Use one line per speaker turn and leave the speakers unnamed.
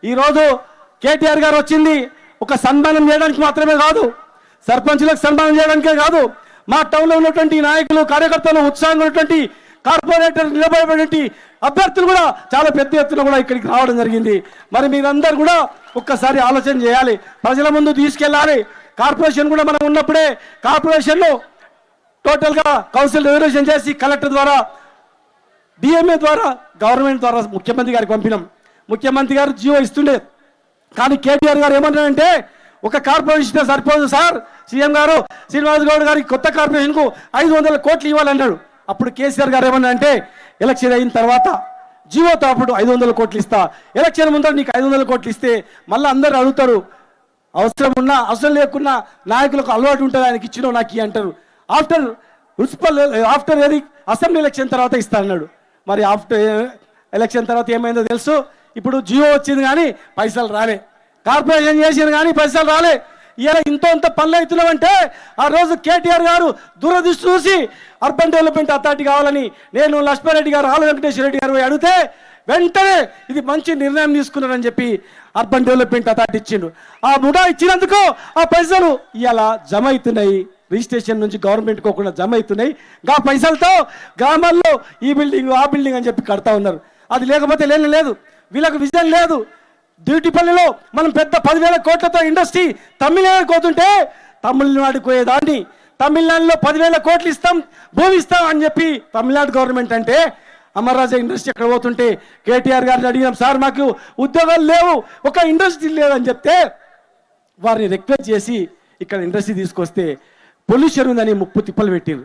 ఈరోజు కేటీఆర్ గారు వచ్చింది ఒక సన్మానం చేయడానికి మాత్రమే కాదు, సర్పంచులకు సన్మానం చేయడానికే కాదు, మా టౌన్లో ఉన్నటువంటి నాయకులు కార్యకర్తలు ఉత్సాహంగా ఉన్నటువంటి కార్పొరేటర్ నిలబడేటువంటి అభ్యర్థులు కూడా చాలా పెద్ద ఎత్తున కూడా ఇక్కడికి రావడం జరిగింది. మరి మీరందరూ కూడా ఒక్కసారి ఆలోచన చేయాలి, ప్రజల ముందు తీసుకెళ్ళాలి. కార్పొరేషన్ కూడా మనం ఉన్నప్పుడే కార్పొరేషన్లో టోటల్గా కౌన్సిల్ రిజర్వేషన్ చేసి కలెక్టర్ ద్వారా డిఎంఏ ద్వారా గవర్నమెంట్ ద్వారా ముఖ్యమంత్రి గారికి పంపినాం. ముఖ్యమంత్రి గారు జీవో ఇస్తుండే, కానీ కేటీఆర్ గారు ఏమన్నారంటే ఒక కార్పొరేషన్ సరిపోదు సార్, సీఎం గారు శ్రీనివాస్ గౌడ్ గారికి కొత్త కార్పొరేషన్కు 500 కోట్లు ఇవ్వాలన్నాడు. అప్పుడు కేసీఆర్ గారు ఏమన్నా అంటే ఎలక్షన్ అయిన తర్వాత జీవోతో అప్పుడు 500 కోట్లు ఇస్తా, ఎలక్షన్ ముందర నీకు 500 కోట్లు ఇస్తే మళ్ళీ అందరూ అడుగుతారు, అవసరం ఉన్నా అవసరం లేకున్నా నాయకులకు అలవాటు ఉంటుంది, ఆయనకి ఇచ్చినావు నాకు అంటారు. ఆఫ్టర్ ఏది అసెంబ్లీ ఎలక్షన్ తర్వాత ఇస్తా అన్నాడు. మరి ఆఫ్టర్ ఎలక్షన్ తర్వాత ఏమైందో తెలుసు, ఇప్పుడు జియో వచ్చింది కానీ పైసలు రాలే, కార్పొరేషన్ చేసింది కానీ పైసలు రాలే. ఇలా ఇంత పనులు అవుతున్నామంటే ఆ రోజు కేటీఆర్ గారు దూరదృష్టి చూసి అర్బన్ డెవలప్మెంట్ అథారిటీ కావాలని నేను లక్ష్మారెడ్డి గారు ఆల వెంకటేశ్వర రెడ్డి గారు అడిగితే వెంటనే ఇది మంచి నిర్ణయం తీసుకున్నారని చెప్పి అర్బన్ డెవలప్మెంట్ అథారిటీ ఇచ్చిండు. ఆ ముఠా ఇచ్చినందుకు ఆ పైసలు ఇలా జమ అవుతున్నాయి, రిజిస్ట్రేషన్ నుంచి గవర్నమెంట్ కోకుండా జమ అవుతున్నాయి. ఆ పైసలతో గ్రామాల్లో ఈ బిల్డింగ్ ఆ బిల్డింగ్ అని చెప్పి కడతా ఉన్నారు. అది లేకపోతే లేదు, వీళ్ళకు విజన్ లేదు. డ్యూటీపల్లిలో మనం పెద్ద 10,000 కోట్లతో ఇండస్ట్రీ తమిళనాడు పోతుంటే తమిళనాడుకు పోయేదాన్ని తమిళనాడులో 10,000 కోట్లు ఇస్తాం భూమి ఇస్తాం అని చెప్పి తమిళనాడు గవర్నమెంట్ అంటే అమర్రాజా ఇండస్ట్రీ ఎక్కడ పోతుంటే కేటీఆర్ గారిని అడిగినాం, సార్ మాకు ఉద్యోగాలు లేవు, ఒక ఇండస్ట్రీ లేదని చెప్తే వారిని రిక్వెస్ట్ చేసి ఇక్కడ ఇండస్ట్రీ తీసుకొస్తే పొల్యూషన్ ఉందని ముప్పు తిప్పలు పెట్టిరు.